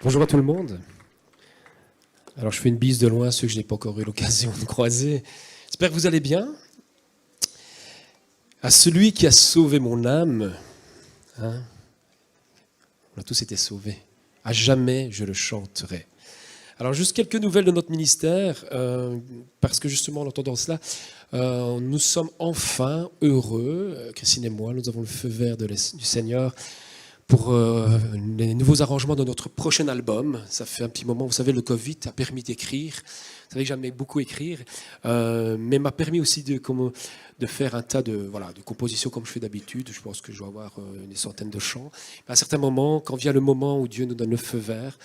Bonjour à tout le monde. Alors je fais une bise de loin à ceux que je n'ai pas encore eu l'occasion de croiser. J'espère que vous allez bien. À celui qui a sauvé mon âme, hein, on a tous été sauvés. À jamais je le chanterai. Alors juste quelques nouvelles de notre ministère, parce que justement en entendant cela, nous sommes enfin heureux, Christine et moi, nous avons le feu vert du Seigneur pour les nouveaux arrangements de notre prochain album. Ça fait un petit moment, vous savez, le Covid a permis d'écrire. Vous savez que j'aimais beaucoup écrire, mais m'a permis aussi de faire un tas de compositions comme je fais d'habitude. Je pense que je dois avoir des centaines de chants. À un certain moment, quand vient le moment où Dieu nous donne le feu vert,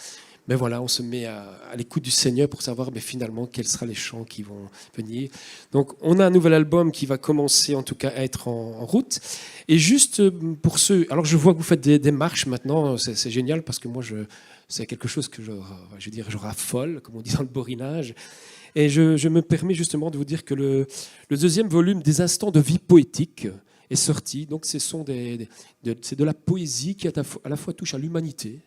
mais voilà, on se met à l'écoute du Seigneur pour savoir finalement quels seront les chants qui vont venir. Donc on a un nouvel album qui va commencer en tout cas à être en route. Et juste pour ceux... Alors je vois que vous faites des marches maintenant, c'est génial parce que moi c'est quelque chose que je raffole, comme on dit dans le borinage. Et je me permets justement de vous dire que le deuxième volume des Instants de vie poétique est sorti. Donc c'est de la poésie qui à la fois touche à l'humanité,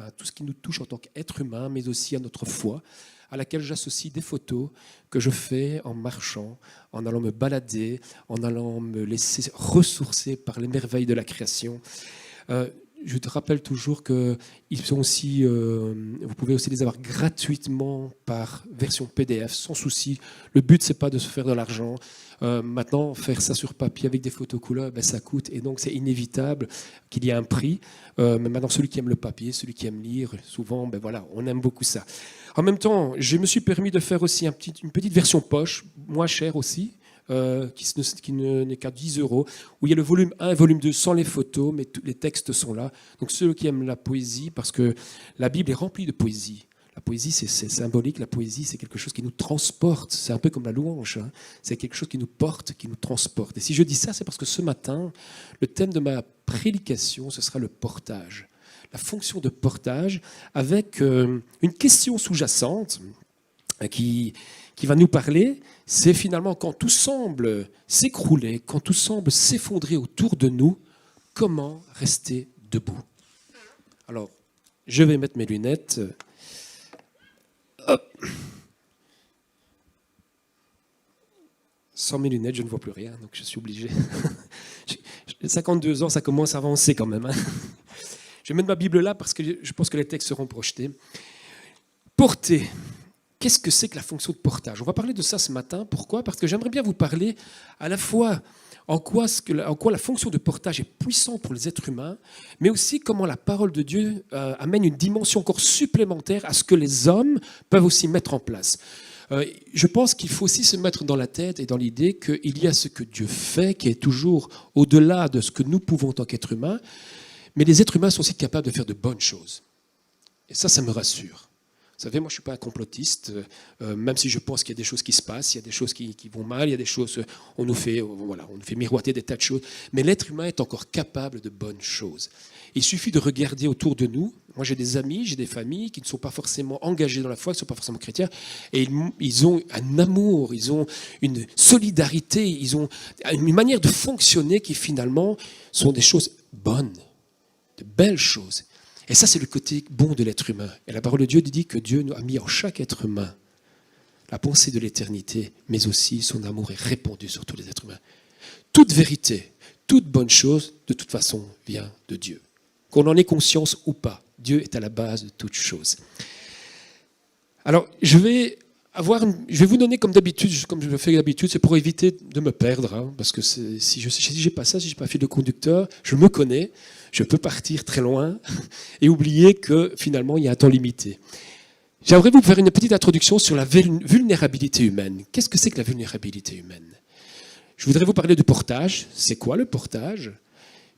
à tout ce qui nous touche en tant qu'être humain, mais aussi à notre foi, à laquelle j'associe des photos que je fais en marchant, en allant me balader, en allant me laisser ressourcer par les merveilles de la création. Je te rappelle toujours qu'ils sont aussi, vous pouvez aussi les avoir gratuitement par version PDF, sans souci. Le but, c'est pas de se faire de l'argent. Maintenant, faire ça sur papier avec des photos couleurs, ça coûte. Et donc, c'est inévitable qu'il y ait un prix. Mais maintenant, celui qui aime le papier, celui qui aime lire, souvent, on aime beaucoup ça. En même temps, je me suis permis de faire aussi une petite version poche, moins chère aussi, qui n'est qu'à 10 €, où il y a le volume 1 et le volume 2 sans les photos, mais tous les textes sont là. Donc ceux qui aiment la poésie, parce que la Bible est remplie de poésie. La poésie, c'est symbolique, la poésie, c'est quelque chose qui nous transporte. C'est un peu comme la louange, hein. C'est quelque chose qui nous porte, qui nous transporte. Et si je dis ça, c'est parce que ce matin, le thème de ma prédication, ce sera le portage. La fonction de portage, avec une question sous-jacente qui va nous parler, c'est finalement quand tout semble s'écrouler, quand tout semble s'effondrer autour de nous, comment rester debout? Alors, je vais mettre mes lunettes. Hop. Sans mes lunettes, je ne vois plus rien, donc je suis obligé. 52 ans, ça commence à avancer quand même, hein. Je vais mettre ma Bible là parce que je pense que les textes seront projetés. Porter. Qu'est-ce que c'est que la fonction de portage? On va parler de ça ce matin. Pourquoi? Parce que j'aimerais bien vous parler à la fois en quoi la fonction de portage est puissante pour les êtres humains, mais aussi comment la parole de Dieu amène une dimension encore supplémentaire à ce que les hommes peuvent aussi mettre en place. Je pense qu'il faut aussi se mettre dans la tête et dans l'idée qu'il y a ce que Dieu fait, qui est toujours au-delà de ce que nous pouvons en tant qu'êtres humains, mais les êtres humains sont aussi capables de faire de bonnes choses. Et ça me rassure. Vous savez, moi, je ne suis pas un complotiste, même si je pense qu'il y a des choses qui se passent, il y a des choses qui vont mal, il y a des choses, on nous fait miroiter des tas de choses, mais l'être humain est encore capable de bonnes choses. Il suffit de regarder autour de nous. Moi, j'ai des amis, j'ai des familles qui ne sont pas forcément engagés dans la foi, qui ne sont pas forcément chrétiens, et ils ont un amour, ils ont une solidarité, ils ont une manière de fonctionner qui, finalement, sont des choses bonnes, de belles choses. Et ça, c'est le côté bon de l'être humain. Et la parole de Dieu dit que Dieu nous a mis en chaque être humain la pensée de l'éternité, mais aussi son amour est répandu sur tous les êtres humains. Toute vérité, toute bonne chose, de toute façon, vient de Dieu. Qu'on en ait conscience ou pas, Dieu est à la base de toute chose. Alors, je vais vous donner comme d'habitude, comme je le fais d'habitude, c'est pour éviter de me perdre, hein, parce que si je n'ai pas ça, si je n'ai pas fil de conducteur, je me connais, je peux partir très loin et oublier que finalement il y a un temps limité. J'aimerais vous faire une petite introduction sur la vulnérabilité humaine. Qu'est-ce que c'est que la vulnérabilité humaine? Je voudrais vous parler du portage. C'est quoi le portage?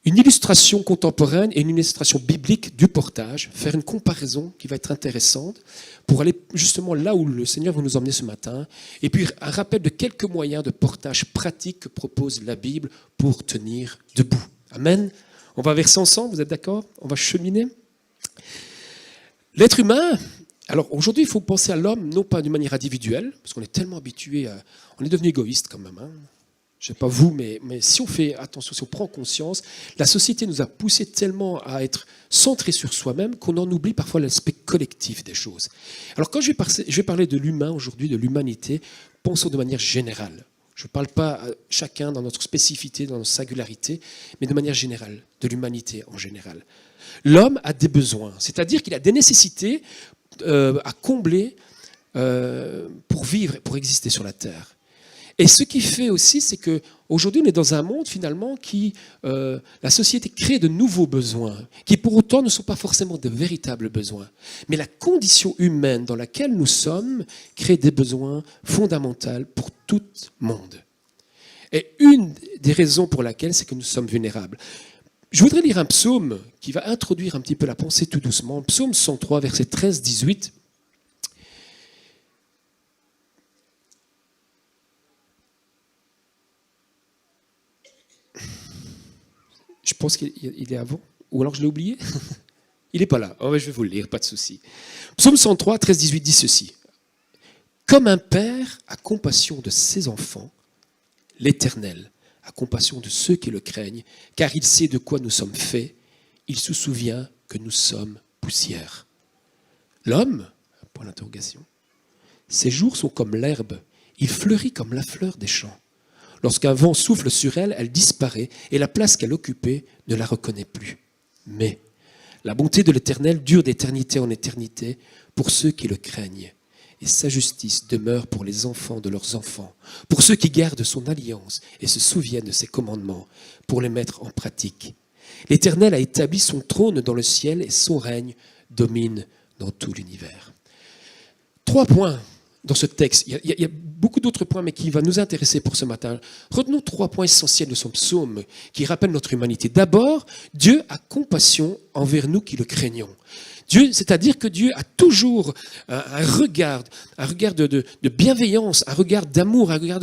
Une illustration contemporaine et une illustration biblique du portage, faire une comparaison qui va être intéressante pour aller justement là où le Seigneur va nous emmener ce matin, et puis un rappel de quelques moyens de portage pratiques que propose la Bible pour tenir debout. Amen. On va vers ça ensemble, vous êtes d'accord? On va cheminer. L'être humain, alors aujourd'hui il faut penser à l'homme non pas d'une manière individuelle, parce qu'on est tellement habitué on est devenu égoïste quand même, hein. je ne sais pas vous, mais si on fait attention, si on prend conscience, la société nous a poussé tellement à être centrés sur soi-même qu'on en oublie parfois l'aspect collectif des choses. Alors quand je vais parler de l'humain aujourd'hui, de l'humanité, pensons de manière générale. Je ne parle pas à chacun dans notre spécificité, dans notre singularité, mais de manière générale, de l'humanité en général. L'homme a des besoins, c'est-à-dire qu'il a des nécessités à combler pour vivre, pour exister sur la Terre. Et ce qui fait aussi, c'est qu'aujourd'hui, on est dans un monde finalement qui, la société crée de nouveaux besoins, qui pour autant ne sont pas forcément de véritables besoins. Mais la condition humaine dans laquelle nous sommes crée des besoins fondamentaux pour tout le monde. Et une des raisons pour laquelle, c'est que nous sommes vulnérables. Je voudrais lire un psaume qui va introduire un petit peu la pensée tout doucement. Psaume 103, versets 13-18. Je pense qu'il est avant. Ou alors je l'ai oublié. Il n'est pas là. Oh, je vais vous le lire, pas de souci. Psaume 103, 13-18 dit ceci. Comme un père a compassion de ses enfants, l'Éternel a compassion de ceux qui le craignent, car il sait de quoi nous sommes faits. Il se souvient que nous sommes poussière. L'homme, point d'interrogation, ses jours sont comme l'herbe. Il fleurit comme la fleur des champs. Lorsqu'un vent souffle sur elle, elle disparaît et la place qu'elle occupait ne la reconnaît plus. Mais la bonté de l'Éternel dure d'éternité en éternité pour ceux qui le craignent. Et sa justice demeure pour les enfants de leurs enfants, pour ceux qui gardent son alliance et se souviennent de ses commandements, pour les mettre en pratique. L'Éternel a établi son trône dans le ciel et son règne domine dans tout l'univers. 3 points dans ce texte. Il y a beaucoup d'autres points, mais qui va nous intéresser pour ce matin. Retenons 3 points essentiels de son psaume qui rappellent notre humanité. D'abord, Dieu a compassion envers nous qui le craignons. Dieu, c'est-à-dire que Dieu a toujours un regard de bienveillance, un regard d'amour, un regard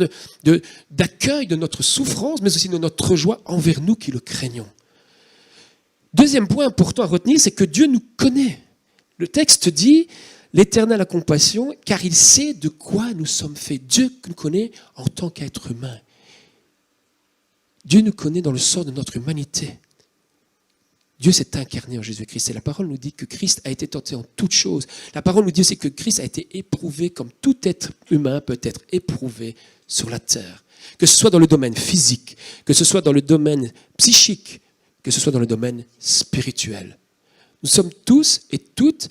d'accueil de notre souffrance, mais aussi de notre joie envers nous qui le craignons. Deuxième point important à retenir, c'est que Dieu nous connaît. Le texte dit « L'Éternel a compassion, car il sait de quoi nous sommes faits. » Dieu nous connaît en tant qu'être humain. Dieu nous connaît dans le sort de notre humanité. Dieu s'est incarné en Jésus-Christ. Et la parole nous dit que Christ a été tenté en toutes choses. La parole nous dit aussi que Christ a été éprouvé comme tout être humain peut être éprouvé sur la terre. Que ce soit dans le domaine physique, que ce soit dans le domaine psychique, que ce soit dans le domaine spirituel. Nous sommes tous et toutes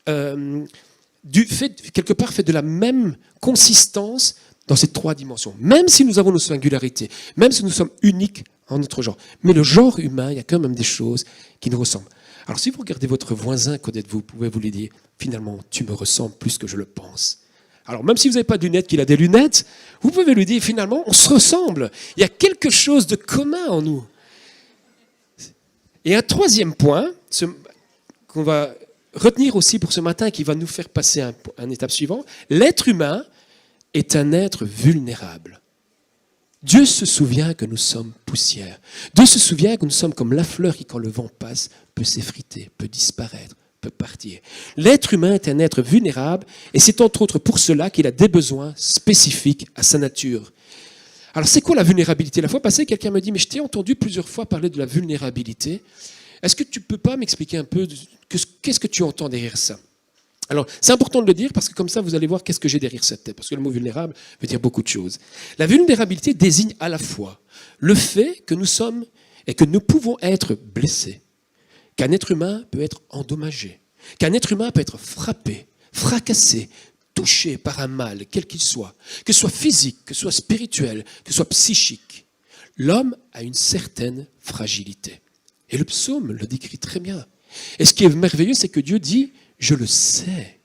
quelque part fait de la même consistance dans ces 3 dimensions. Même si nous avons nos singularités, même si nous sommes uniques en notre genre. Mais le genre humain, il y a quand même des choses qui nous ressemblent. Alors si vous regardez votre voisin, connaître-vous, vous pouvez vous lui dire, finalement, tu me ressembles plus que je le pense. Alors même si vous n'avez pas de lunettes, qu'il a des lunettes, vous pouvez lui dire, finalement, on se ressemble. Il y a quelque chose de commun en nous. Et un 3e point, qu'on va retenir aussi pour ce matin, qui va nous faire passer à un étape suivant, l'être humain est un être vulnérable. Dieu se souvient que nous sommes poussière. Dieu se souvient que nous sommes comme la fleur qui, quand le vent passe, peut s'effriter, peut disparaître, peut partir. L'être humain est un être vulnérable et c'est entre autres pour cela qu'il a des besoins spécifiques à sa nature. Alors c'est quoi la vulnérabilité? La fois passée, quelqu'un me dit, mais je t'ai entendu plusieurs fois parler de la vulnérabilité. Est-ce que tu ne peux pas m'expliquer un peu qu'est-ce que tu entends derrière ça? Alors, c'est important de le dire parce que comme ça, vous allez voir qu'est-ce que j'ai derrière cette tête. Parce que le mot vulnérable veut dire beaucoup de choses. La vulnérabilité désigne à la fois le fait que nous sommes et que nous pouvons être blessés, qu'un être humain peut être endommagé, qu'un être humain peut être frappé, fracassé, touché par un mal, quel qu'il soit, que ce soit physique, que ce soit spirituel, que ce soit psychique. L'homme a une certaine fragilité. Et le psaume le décrit très bien. Et ce qui est merveilleux, c'est que Dieu dit « Je le sais.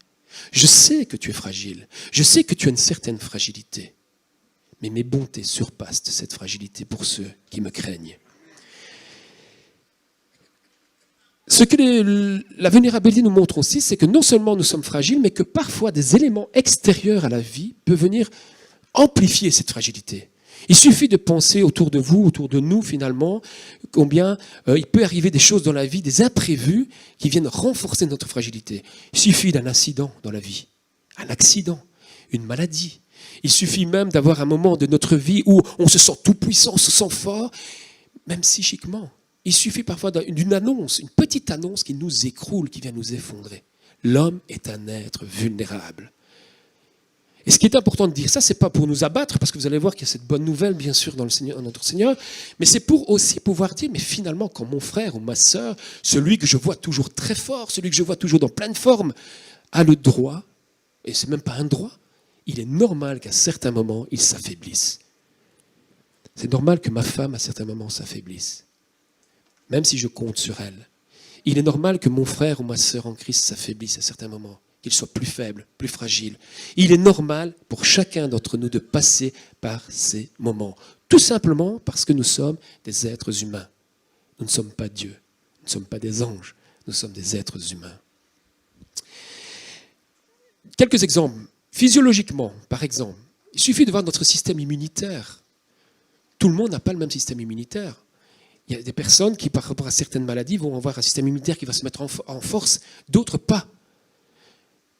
Je sais que tu es fragile. Je sais que tu as une certaine fragilité. Mais mes bontés surpassent cette fragilité pour ceux qui me craignent. » Ce que la vulnérabilité nous montre aussi, c'est que non seulement nous sommes fragiles, mais que parfois des éléments extérieurs à la vie peuvent venir amplifier cette fragilité. Il suffit de penser autour de vous, autour de nous finalement, combien il peut arriver des choses dans la vie, des imprévus qui viennent renforcer notre fragilité. Il suffit d'un incident dans la vie, un accident, une maladie, Il suffit même d'avoir un moment de notre vie où on se sent tout puissant, on se sent fort, même psychiquement. Il suffit parfois d'une annonce, une petite annonce qui nous écroule, qui vient nous effondrer. L'homme est un être vulnérable. Et ce qui est important de dire ça, ce n'est pas pour nous abattre, parce que vous allez voir qu'il y a cette bonne nouvelle, bien sûr, dans le Seigneur, notre Seigneur, mais c'est pour aussi pouvoir dire, mais finalement, quand mon frère ou ma sœur, celui que je vois toujours très fort, celui que je vois toujours dans pleine forme, a le droit, et ce n'est même pas un droit, il est normal qu'à certains moments, il s'affaiblisse. C'est normal que ma femme, à certains moments, s'affaiblisse, même si je compte sur elle. Il est normal que mon frère ou ma sœur en Christ s'affaiblisse à certains moments, qu'il soit plus faible, plus fragile. Il est normal pour chacun d'entre nous de passer par ces moments, tout simplement parce que nous sommes des êtres humains. Nous ne sommes pas Dieu, nous ne sommes pas des anges, nous sommes des êtres humains. Quelques exemples. Physiologiquement, par exemple, il suffit de voir notre système immunitaire. Tout le monde n'a pas le même système immunitaire. Il y a des personnes qui, par rapport à certaines maladies, vont avoir un système immunitaire qui va se mettre en force, d'autres pas.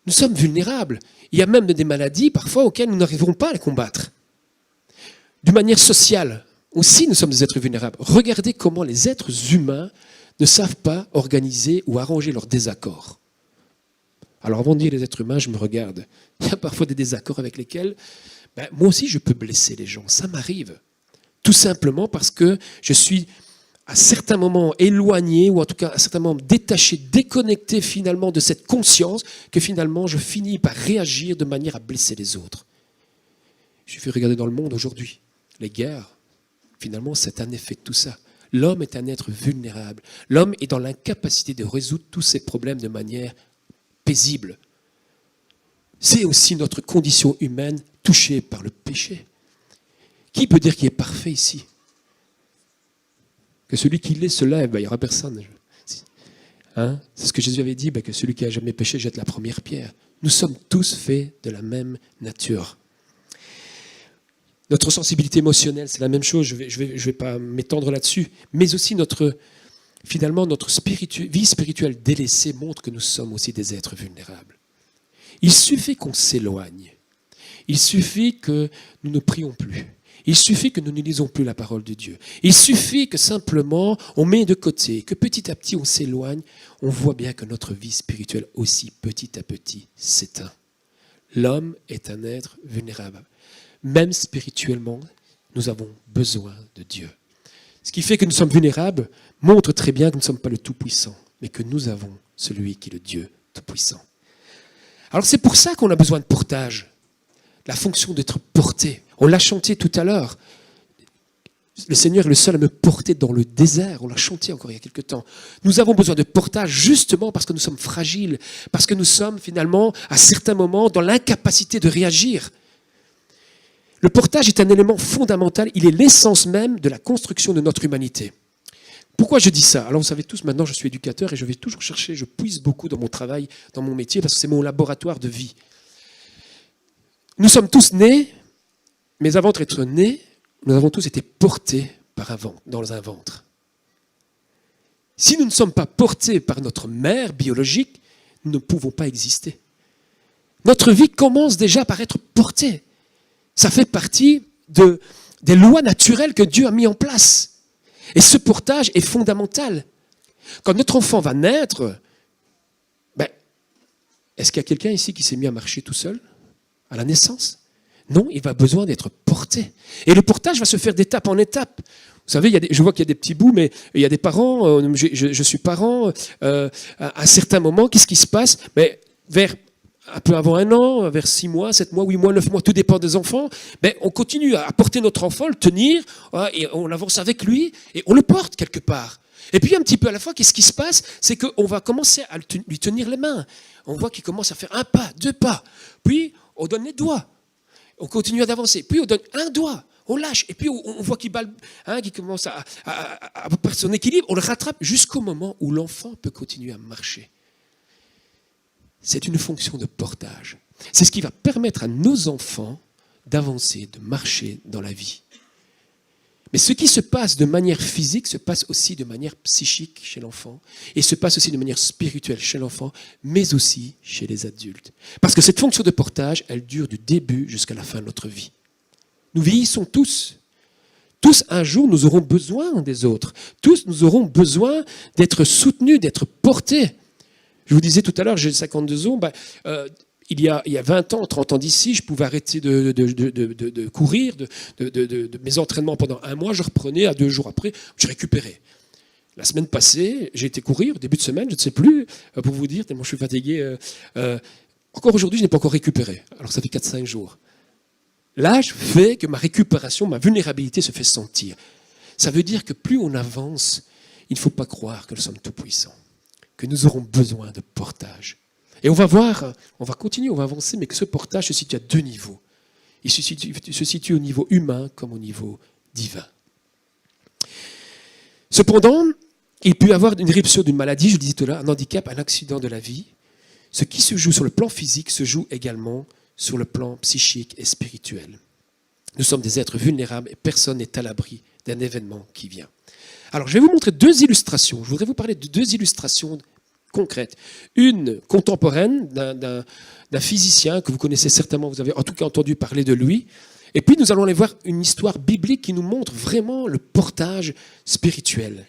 Nous sommes vulnérables. Il y a même des maladies, parfois, auxquelles nous n'arriverons pas à les combattre. D'une manière sociale, aussi, nous sommes des êtres vulnérables. Regardez comment les êtres humains ne savent pas organiser ou arranger leurs désaccords. Alors, avant de dire les êtres humains, je me regarde. Il y a parfois des désaccords avec lesquels, moi aussi, je peux blesser les gens. Ça m'arrive. Tout simplement parce que je suis à certains moments éloigné, ou en tout cas à certains moments détaché, déconnecté finalement de cette conscience, que finalement je finis par réagir de manière à blesser les autres. Il suffit de regarder dans le monde aujourd'hui. Les guerres, finalement, c'est un effet de tout ça. L'homme est un être vulnérable. L'homme est dans l'incapacité de résoudre tous ses problèmes de manière paisible. C'est aussi notre condition humaine touchée par le péché. Qui peut dire qu'il est parfait ici ? Que celui qui l'est se lève, il n'y aura personne. Hein? C'est ce que Jésus avait dit, que celui qui n'a jamais péché jette la première pierre. Nous sommes tous faits de la même nature. Notre sensibilité émotionnelle, c'est la même chose, je vais pas m'étendre là-dessus, mais aussi finalement notre vie spirituelle délaissée montre que nous sommes aussi des êtres vulnérables. Il suffit qu'on s'éloigne. Il suffit que nous ne prions plus. Il suffit que nous ne lisons plus la parole de Dieu. Il suffit que simplement on met de côté, que petit à petit on s'éloigne, on voit bien que notre vie spirituelle aussi petit à petit s'éteint. L'homme est un être vulnérable. Même spirituellement, nous avons besoin de Dieu. Ce qui fait que nous sommes vulnérables montre très bien que nous ne sommes pas le Tout-Puissant, mais que nous avons celui qui est le Dieu Tout-Puissant. Alors c'est pour ça qu'on a besoin de portage. La fonction d'être porté. On l'a chanté tout à l'heure. Le Seigneur est le seul à me porter dans le désert. On l'a chanté encore il y a quelque temps. Nous avons besoin de portage justement parce que nous sommes fragiles, parce que nous sommes finalement, à certains moments, dans l'incapacité de réagir. Le portage est un élément fondamental. Il est l'essence même de la construction de notre humanité. Pourquoi je dis ça ? Alors vous savez tous, maintenant je suis éducateur et je vais toujours chercher, je puise beaucoup dans mon travail, dans mon métier, parce que c'est mon laboratoire de vie. Nous sommes tous nés, mais avant d'être nés, nous avons tous été portés dans un ventre. Si nous ne sommes pas portés par notre mère biologique, nous ne pouvons pas exister. Notre vie commence déjà par être portée. Ça fait partie des lois naturelles que Dieu a mis en place. Et ce portage est fondamental. Quand notre enfant va naître, est-ce qu'il y a quelqu'un ici qui s'est mis à marcher tout seul à la naissance ? Non, il va besoin d'être porté. Et le portage va se faire d'étape en étape. Vous savez, je vois qu'il y a des petits bouts, mais il y a des parents, je suis parent, à un certain moment, qu'est-ce qui se passe ? Vers un peu avant 1 an, vers 6 mois, 7 mois, 8 mois, 9 mois, tout dépend des enfants, on continue à porter notre enfant, le tenir, et on avance avec lui, et on le porte quelque part. Et puis un petit peu à la fois, qu'est-ce qui se passe ? C'est qu'on va commencer à lui tenir les mains. On voit qu'il commence à faire 1 pas, 2 pas. Puis on donne les doigts. On continue d'avancer. Puis on donne 1 doigt. On lâche. Et puis on voit qu'il commence à perdre son équilibre. On le rattrape jusqu'au moment où l'enfant peut continuer à marcher. C'est une fonction de portage. C'est ce qui va permettre à nos enfants d'avancer, de marcher dans la vie. Mais ce qui se passe de manière physique se passe aussi de manière psychique chez l'enfant et se passe aussi de manière spirituelle chez l'enfant, mais aussi chez les adultes. Parce que cette fonction de portage, elle dure du début jusqu'à la fin de notre vie. Nous vieillissons tous. Tous, un jour, nous aurons besoin des autres. Tous, nous aurons besoin d'être soutenus, d'être portés. Je vous disais tout à l'heure, j'ai 52 ans, il y a 20 ans, 30 ans d'ici, je pouvais arrêter de courir, de mes entraînements pendant un mois, je reprenais, à 2 jours après, je récupérais. La semaine passée, j'ai été courir, début de semaine, je ne sais plus, pour vous dire, tellement je suis fatigué. Encore aujourd'hui, je n'ai pas encore récupéré, alors ça fait 4-5 jours. L'âge fait que ma récupération, ma vulnérabilité se fait sentir. Ça veut dire que plus on avance, il ne faut pas croire que nous sommes tout-puissants, que nous aurons besoin de portage. Et on va voir, on va continuer, on va avancer, mais que ce portage se situe à 2 niveaux. Il se situe au niveau humain comme au niveau divin. Cependant, il peut y avoir une rupture d'une maladie, je le disais tout à l'heure, un handicap, un accident de la vie. Ce qui se joue sur le plan physique se joue également sur le plan psychique et spirituel. Nous sommes des êtres vulnérables et personne n'est à l'abri d'un événement qui vient. Alors, je vais vous montrer 2 illustrations. Je voudrais vous parler de 2 illustrations concrète. Une contemporaine d'un physicien que vous connaissez certainement, vous avez en tout cas entendu parler de lui. Et puis nous allons aller voir une histoire biblique qui nous montre vraiment le portage spirituel.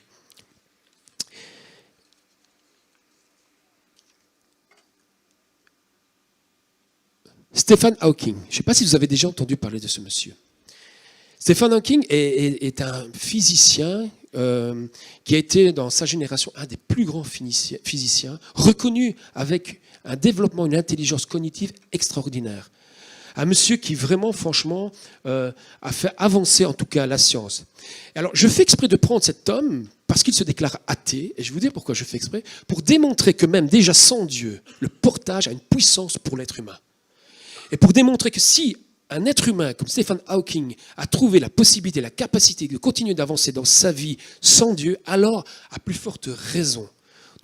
Stephen Hawking. Je ne sais pas si vous avez déjà entendu parler de ce monsieur. Stephen Hawking est un physicien qui a été dans sa génération un des plus grands physiciens, reconnu avec un développement, une intelligence cognitive extraordinaire. Un monsieur qui vraiment, franchement, a fait avancer en tout cas la science. Alors, je fais exprès de prendre cet homme parce qu'il se déclare athée, et je vais vous dire pourquoi je fais exprès, pour démontrer que même déjà sans Dieu, le portage a une puissance pour l'être humain. Et pour démontrer que si un être humain comme Stephen Hawking a trouvé la possibilité, la capacité de continuer d'avancer dans sa vie sans Dieu, alors, à plus forte raison,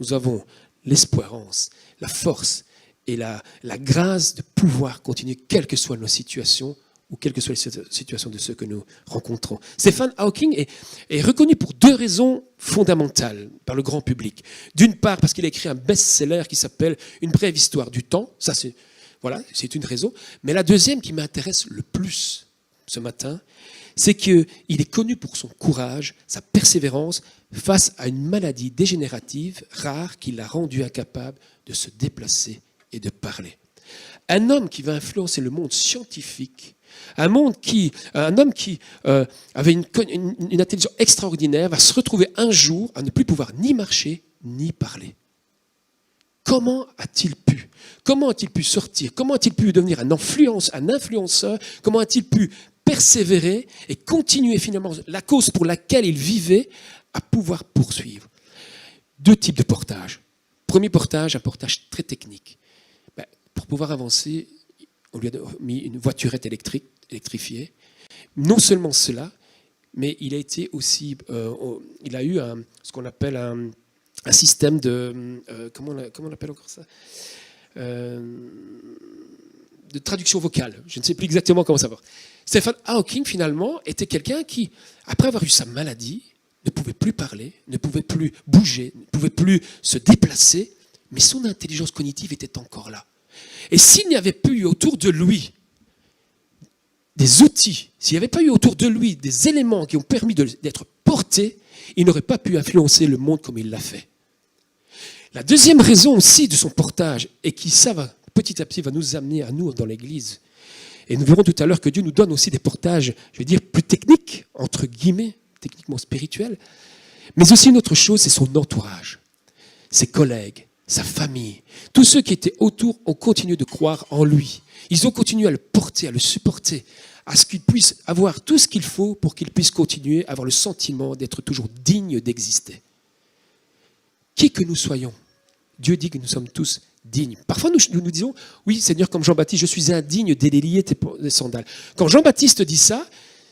nous avons l'espérance, la force et la grâce de pouvoir continuer, quelles que soient nos situations ou quelles que soient les situations de ceux que nous rencontrons. Stephen Hawking est reconnu pour 2 raisons fondamentales par le grand public. D'une part, parce qu'il a écrit un best-seller qui s'appelle « Une brève histoire du temps ». Ça, c'est une raison. Mais la deuxième qui m'intéresse le plus ce matin, c'est qu'il est connu pour son courage, sa persévérance face à une maladie dégénérative rare qui l'a rendu incapable de se déplacer et de parler. Un homme qui va influencer le monde scientifique, un homme qui avait une intelligence extraordinaire, va se retrouver un jour à ne plus pouvoir ni marcher ni parler. Comment a-t-il pu ? Comment a-t-il pu sortir ? Comment a-t-il pu devenir un influenceur ? Comment a-t-il pu persévérer et continuer finalement la cause pour laquelle il vivait à pouvoir poursuivre ? 2 types de portage. Premier portage, un portage très technique. Pour pouvoir avancer, on lui a mis une voiturette électrifiée. Non seulement cela, mais il a été aussi, il a eu ce qu'on appelle un système de, comment on appelle encore ça, de traduction vocale. Je ne sais plus exactement comment ça va. Stephen Hawking, finalement, était quelqu'un qui, après avoir eu sa maladie, ne pouvait plus parler, ne pouvait plus bouger, ne pouvait plus se déplacer, mais son intelligence cognitive était encore là. Et s'il n'y avait pas eu autour de lui des outils, s'il n'y avait pas eu autour de lui des éléments qui ont permis d'être porté, il n'aurait pas pu influencer le monde comme il l'a fait. La deuxième raison aussi de son portage, et qui ça va petit à petit va nous amener à nous dans l'Église, et nous verrons tout à l'heure que Dieu nous donne aussi des portages, je vais dire plus techniques, entre guillemets, techniquement spirituels, mais aussi une autre chose, c'est son entourage, ses collègues, sa famille, tous ceux qui étaient autour ont continué de croire en lui. Ils ont continué à le porter, à le supporter, à ce qu'il puisse avoir tout ce qu'il faut pour qu'il puisse continuer à avoir le sentiment d'être toujours digne d'exister. Qui que nous soyons, Dieu dit que nous sommes tous dignes. Parfois nous disons, oui Seigneur, comme Jean-Baptiste, je suis indigne de délier tes sandales. Quand Jean-Baptiste dit ça,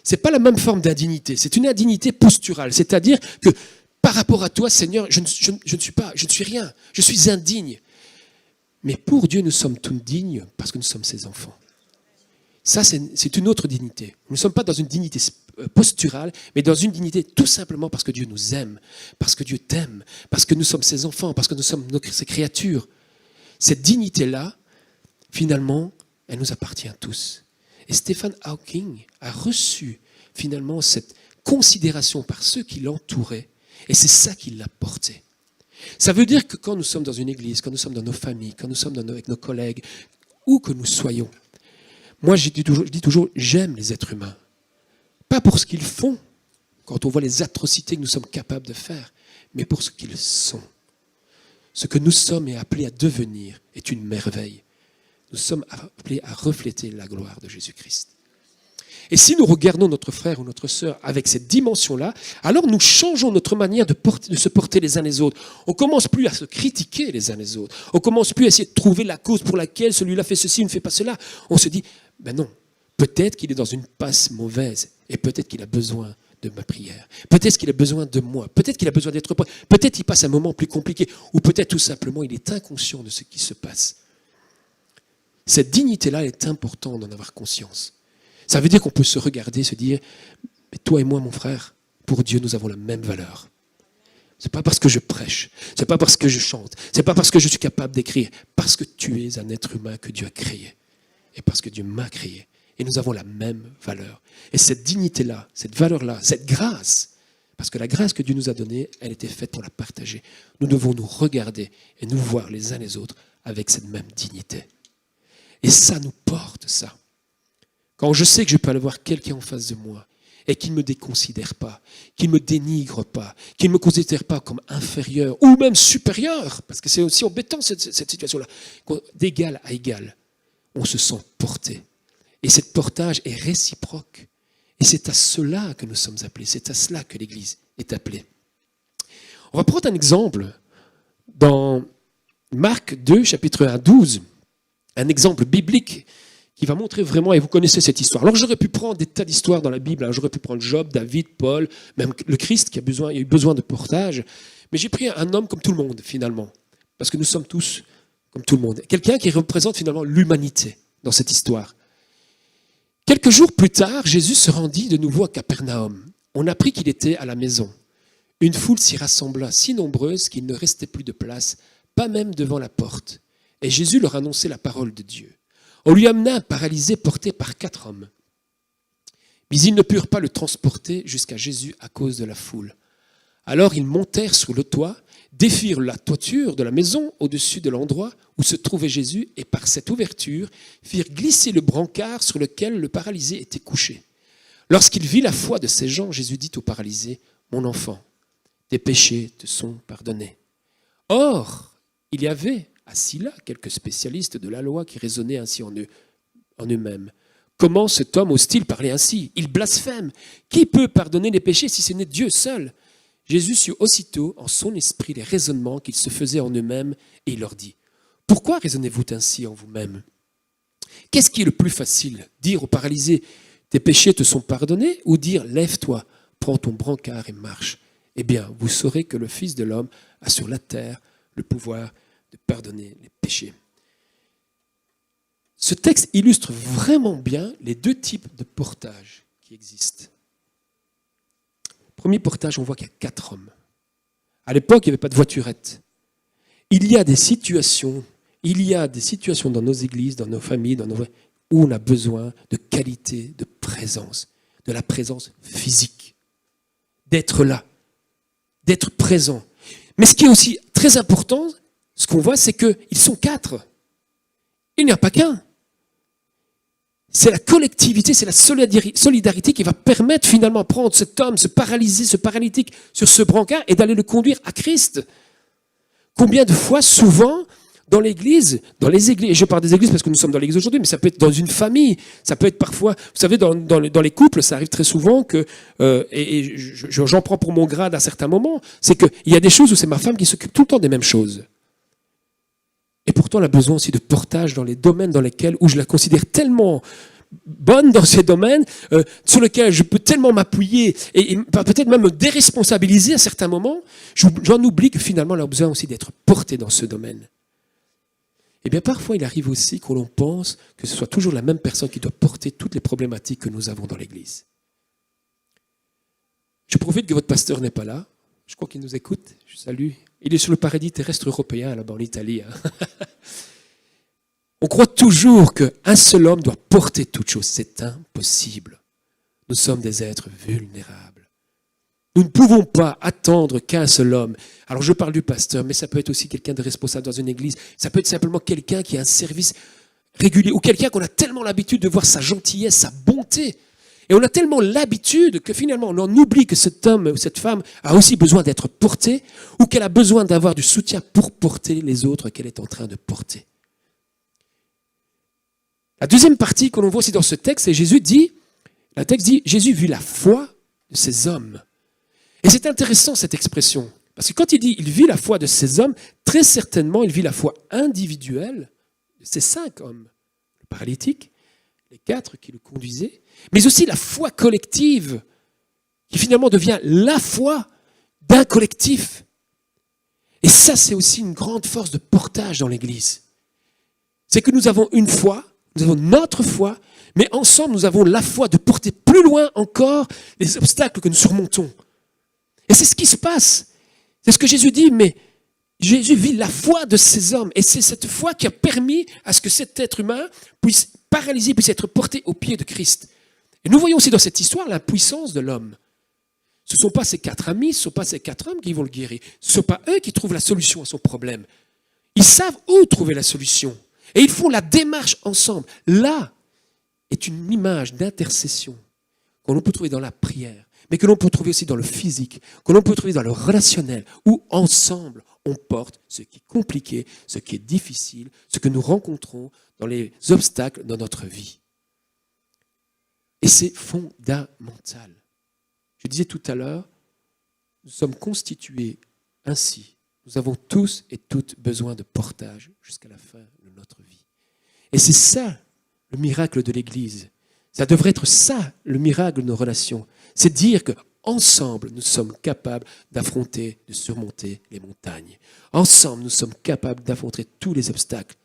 ce n'est pas la même forme d'indignité, c'est une indignité posturale, c'est-à-dire que par rapport à toi, Seigneur, je ne suis rien, je suis indigne. Mais pour Dieu, nous sommes tous dignes parce que nous sommes ses enfants. Ça, c'est une autre dignité. Nous ne sommes pas dans une dignité posturale, mais dans une dignité tout simplement parce que Dieu nous aime, parce que Dieu t'aime, parce que nous sommes ses enfants, parce que nous sommes ses créatures. Cette dignité-là, finalement, elle nous appartient à tous. Et Stephen Hawking a reçu finalement cette considération par ceux qui l'entouraient, et c'est ça qui l'a porté. Ça veut dire que quand nous sommes dans une église, quand nous sommes dans nos familles, quand nous sommes avec nos collègues, où que nous soyons, moi je dis toujours, j'aime les êtres humains. Pas pour ce qu'ils font, quand on voit les atrocités que nous sommes capables de faire, mais pour ce qu'ils sont. Ce que nous sommes et appelés à devenir est une merveille. Nous sommes appelés à refléter la gloire de Jésus-Christ. Et si nous regardons notre frère ou notre sœur avec cette dimension-là, alors nous changeons notre manière de se porter les uns les autres. On ne commence plus à se critiquer les uns les autres. On ne commence plus à essayer de trouver la cause pour laquelle celui-là fait ceci ou ne fait pas cela. On se dit, ben non, peut-être qu'il est dans une passe mauvaise et peut-être qu'il a besoin de ma prière. Peut-être qu'il a besoin de moi. Peut-être qu'il a besoin d'être prêt. Peut-être qu'il passe un moment plus compliqué ou peut-être tout simplement il est inconscient de ce qui se passe. Cette dignité-là, elle est importante d'en avoir conscience. Ça veut dire qu'on peut se regarder, se dire, mais toi et moi, mon frère, pour Dieu, nous avons la même valeur. Ce n'est pas parce que je prêche, ce n'est pas parce que je chante, ce n'est pas parce que je suis capable d'écrire, parce que tu es un être humain que Dieu a créé. Et parce que Dieu m'a créé. Et nous avons la même valeur. Et cette dignité-là, cette valeur-là, cette grâce, parce que la grâce que Dieu nous a donnée, elle était faite pour la partager. Nous devons nous regarder et nous voir les uns les autres avec cette même dignité. Et ça nous porte, ça. Quand je sais que je peux aller voir quelqu'un en face de moi et qu'il ne me déconsidère pas, qu'il ne me dénigre pas, qu'il ne me considère pas comme inférieur ou même supérieur, parce que c'est aussi embêtant cette situation-là, d'égal à égal, on se sent porté. Et ce portage est réciproque. Et c'est à cela que nous sommes appelés, c'est à cela que l'Église est appelée. On va prendre un exemple dans Marc 2, chapitre 1, 12, un exemple biblique qui va montrer vraiment, et vous connaissez cette histoire. Alors j'aurais pu prendre des tas d'histoires dans la Bible, j'aurais pu prendre Job, David, Paul, même le Christ qui a eu besoin de portage, mais j'ai pris un homme comme tout le monde finalement, parce que nous sommes tous comme tout le monde. Quelqu'un qui représente finalement l'humanité dans cette histoire. Quelques jours plus tard, Jésus se rendit de nouveau à Capernaum. On apprit qu'il était à la maison. Une foule s'y rassembla, si nombreuse qu'il ne restait plus de place, pas même devant la porte. Et Jésus leur annonçait la parole de Dieu. On lui amena un paralysé porté par 4 hommes. Mais ils ne purent pas le transporter jusqu'à Jésus à cause de la foule. Alors ils montèrent sur le toit, défirent la toiture de la maison au-dessus de l'endroit où se trouvait Jésus et par cette ouverture firent glisser le brancard sur lequel le paralysé était couché. Lorsqu'il vit la foi de ces gens, Jésus dit au paralysé, « Mon enfant, tes péchés te sont pardonnés. » Or, il y avait assis là quelques spécialistes de la loi qui raisonnaient ainsi en eux-mêmes. Comment cet homme ose-t-il parler ainsi? Il blasphème. Qui peut pardonner les péchés si ce n'est Dieu seul? Jésus sut aussitôt en son esprit les raisonnements qu'ils se faisaient en eux-mêmes et il leur dit, « Pourquoi raisonnez-vous ainsi en vous-même? Qu'est-ce qui est le plus facile? Dire au paralysé, « Tes péchés te sont pardonnés » ou dire, « Lève-toi, prends ton brancard et marche. » Eh bien, vous saurez que le Fils de l'homme a sur la terre le pouvoir de pardonner les péchés. Ce texte illustre vraiment bien les 2 types de portage qui existent. Premier portage, on voit qu'il y a 4 hommes. À l'époque, il n'y avait pas de voiturette. Il y a des situations dans nos églises, dans nos familles, où on a besoin de qualité, de présence, de la présence physique, d'être là, d'être présent. Mais ce qui est aussi très important, ce qu'on voit, c'est qu'ils sont 4. Il n'y a pas qu'un. C'est la collectivité, c'est la solidarité qui va permettre finalement de prendre cet homme, ce paralysé, ce paralytique sur ce brancard et d'aller le conduire à Christ. Combien de fois, souvent, dans l'église, dans les églises, et je parle des églises parce que nous sommes dans l'église aujourd'hui, mais ça peut être dans une famille, ça peut être parfois, vous savez, dans les couples, ça arrive très souvent que, j'en prends pour mon grade à certains moments, c'est qu'il y a des choses où c'est ma femme qui s'occupe tout le temps des mêmes choses. Et pourtant, elle a besoin aussi de portage dans les domaines dans lesquels, où je la considère tellement bonne dans ces domaines, sur lesquels je peux tellement m'appuyer et peut-être même me déresponsabiliser à certains moments, j'en oublie que finalement, elle a besoin aussi d'être portée dans ce domaine. Eh bien, parfois, il arrive aussi que l'on pense que ce soit toujours la même personne qui doit porter toutes les problématiques que nous avons dans l'Église. Je profite que votre pasteur n'est pas là. Je crois qu'il nous écoute. Je salue. Il est sur le paradis terrestre européen, là-bas en Italie. On croit toujours qu'un seul homme doit porter toutes choses. C'est impossible. Nous sommes des êtres vulnérables. Nous ne pouvons pas attendre qu'un seul homme. Alors je parle du pasteur, mais ça peut être aussi quelqu'un de responsable dans une église. Ça peut être simplement quelqu'un qui a un service régulier ou quelqu'un qu'on a tellement l'habitude de voir sa gentillesse, sa bonté. Et on a tellement l'habitude que finalement on en oublie que cet homme ou cette femme a aussi besoin d'être porté ou qu'elle a besoin d'avoir du soutien pour porter les autres qu'elle est en train de porter. La deuxième partie que l'on voit aussi dans ce texte, c'est Jésus dit, le texte dit, Jésus vit la foi de ces hommes. Et c'est intéressant cette expression, parce que quand il dit il vit la foi de ces hommes, très certainement il vit la foi individuelle de ces 5 hommes, le paralytique, les 4 qui le conduisaient, mais aussi la foi collective qui finalement devient la foi d'un collectif. Et ça, c'est aussi une grande force de portage dans l'Église. C'est que nous avons une foi, nous avons notre foi, mais ensemble nous avons la foi de porter plus loin encore les obstacles que nous surmontons. Et c'est ce qui se passe. C'est ce que Jésus dit, mais Jésus vit la foi de ces hommes. Et c'est cette foi qui a permis à ce que cet être humain puisse, paralysé, puisse être porté aux pieds de Christ. Et nous voyons aussi dans cette histoire la puissance de l'homme. Ce ne sont pas ces 4 amis, ce ne sont pas ces 4 hommes qui vont le guérir. Ce ne sont pas eux qui trouvent la solution à son problème. Ils savent où trouver la solution. Et ils font la démarche ensemble. Là est une image d'intercession qu'on peut trouver dans la prière, mais que l'on peut trouver aussi dans le physique, que l'on peut trouver dans le relationnel, où ensemble on porte ce qui est compliqué, ce qui est difficile, ce que nous rencontrons dans les obstacles dans notre vie. Et c'est fondamental. Je disais tout à l'heure, nous sommes constitués ainsi. Nous avons tous et toutes besoin de portage jusqu'à la fin de notre vie. Et c'est ça le miracle de l'Église. Ça devrait être ça le miracle de nos relations. C'est dire qu'ensemble, nous sommes capables d'affronter, de surmonter les montagnes. Ensemble, nous sommes capables d'affronter tous les obstacles.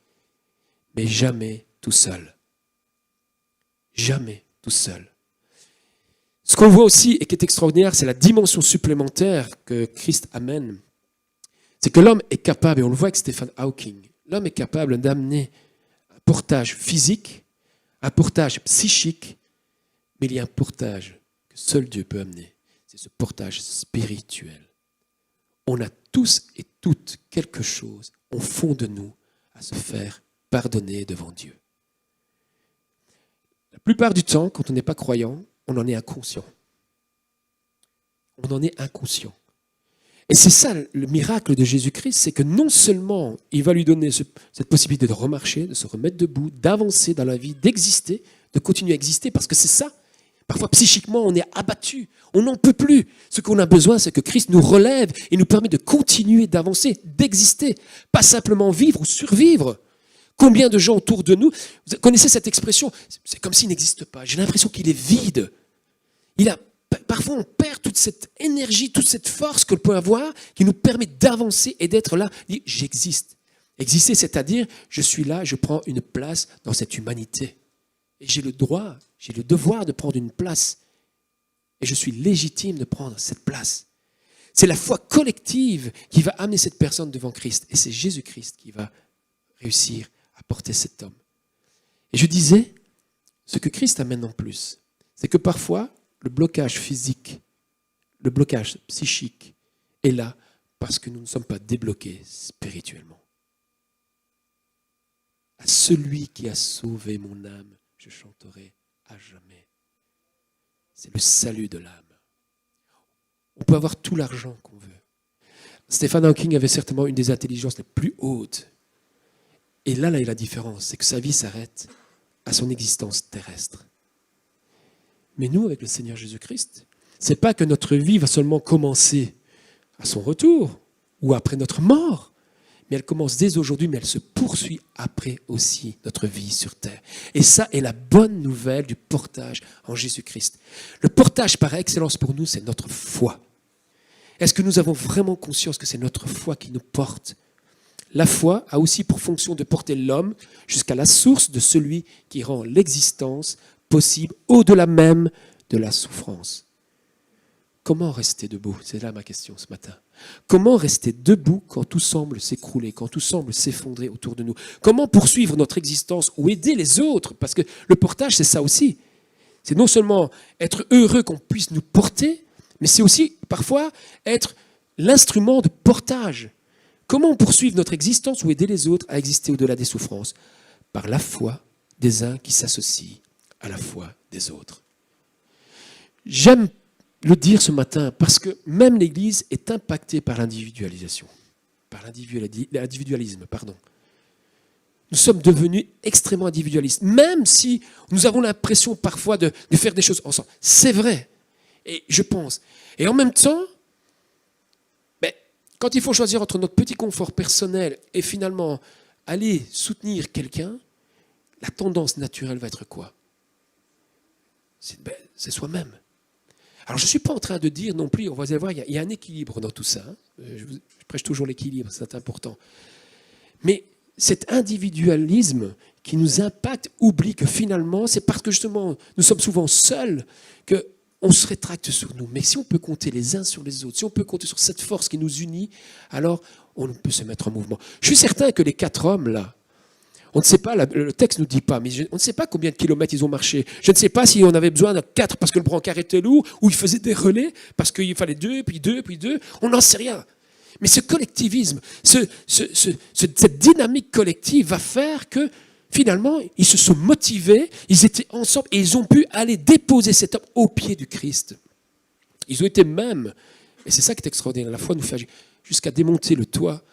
Mais jamais tout seul. Jamais tout seul. Ce qu'on voit aussi et qui est extraordinaire, c'est la dimension supplémentaire que Christ amène. C'est que l'homme est capable, et on le voit avec Stephen Hawking, l'homme est capable d'amener un portage physique, un portage psychique, mais il y a un portage que seul Dieu peut amener. C'est ce portage spirituel. On a tous et toutes quelque chose au fond de nous à se faire pardonner devant Dieu. La plupart du temps, quand on n'est pas croyant, on en est inconscient. On en est inconscient. Et c'est ça le miracle de Jésus-Christ, c'est que non seulement il va lui donner cette possibilité de remarcher, de se remettre debout, d'avancer dans la vie, d'exister, de continuer à exister, parce que c'est ça. Parfois, psychiquement, on est abattu, on n'en peut plus. Ce qu'on a besoin, c'est que Christ nous relève et nous permet de continuer d'avancer, d'exister, pas simplement vivre ou survivre. Combien de gens autour de nous, vous connaissez cette expression, c'est comme s'il n'existe pas. J'ai l'impression qu'il est vide. Parfois, on perd toute cette énergie, toute cette force que l'on peut avoir qui nous permet d'avancer et d'être là. J'existe. Exister, c'est-à-dire, je suis là, je prends une place dans cette humanité. Et j'ai le droit, j'ai le devoir de prendre une place. Et je suis légitime de prendre cette place. C'est la foi collective qui va amener cette personne devant Christ. Et c'est Jésus-Christ qui va réussir à porter cet homme. Et je disais, ce que Christ amène en plus, c'est que parfois, le blocage physique, le blocage psychique est là parce que nous ne sommes pas débloqués spirituellement. À celui qui a sauvé mon âme, je chanterai à jamais. C'est le salut de l'âme. On peut avoir tout l'argent qu'on veut. Stephen Hawking avait certainement une des intelligences les plus hautes. Et là est la différence, c'est que sa vie s'arrête à son existence terrestre. Mais nous, avec le Seigneur Jésus-Christ, ce n'est pas que notre vie va seulement commencer à son retour ou après notre mort, mais elle commence dès aujourd'hui, mais elle se poursuit après aussi notre vie sur terre. Et ça est la bonne nouvelle du portage en Jésus-Christ. Le portage par excellence pour nous, c'est notre foi. Est-ce que nous avons vraiment conscience que c'est notre foi qui nous porte? La foi a aussi pour fonction de porter l'homme jusqu'à la source de celui qui rend l'existence possible au-delà même de la souffrance. Comment rester debout? C'est là ma question ce matin. Comment rester debout quand tout semble s'écrouler, quand tout semble s'effondrer autour de nous? Comment poursuivre notre existence ou aider les autres? Parce que le portage, c'est ça aussi. C'est non seulement être heureux qu'on puisse nous porter, mais c'est aussi parfois être l'instrument de portage. Comment poursuivre notre existence ou aider les autres à exister au-delà des souffrances? Par la foi des uns qui s'associent à la foi des autres. J'aime le dire ce matin parce que même l'Église est impactée par l'individualisation, par l'individualisme. Nous sommes devenus extrêmement individualistes, même si nous avons l'impression parfois de faire des choses ensemble. C'est vrai, et je pense. Et en même temps, quand il faut choisir entre notre petit confort personnel et finalement aller soutenir quelqu'un, la tendance naturelle va être quoi? C'est soi-même. Alors je ne suis pas en train de dire non plus, on va voir, il y a un équilibre dans tout ça. Je prêche toujours l'équilibre, c'est important. Mais cet individualisme qui nous impacte oublie que finalement, c'est parce que justement nous sommes souvent seuls qu'on se rétracte sur nous. Mais si on peut compter les uns sur les autres, si on peut compter sur cette force qui nous unit, alors on peut se mettre en mouvement. Je suis certain que les 4 hommes là, on ne sait pas, le texte ne nous dit pas, mais on ne sait pas combien de kilomètres ils ont marché. Je ne sais pas si on avait besoin de 4 parce que le brancard était lourd, ou ils faisaient des relais parce qu'il fallait 2, puis 2, puis 2. On n'en sait rien. Mais ce collectivisme, cette dynamique collective va faire que finalement, ils se sont motivés, ils étaient ensemble et ils ont pu aller déposer cet homme au pied du Christ. Ils ont été même, et c'est ça qui est extraordinaire, la foi nous fait jusqu'à démonter le toit.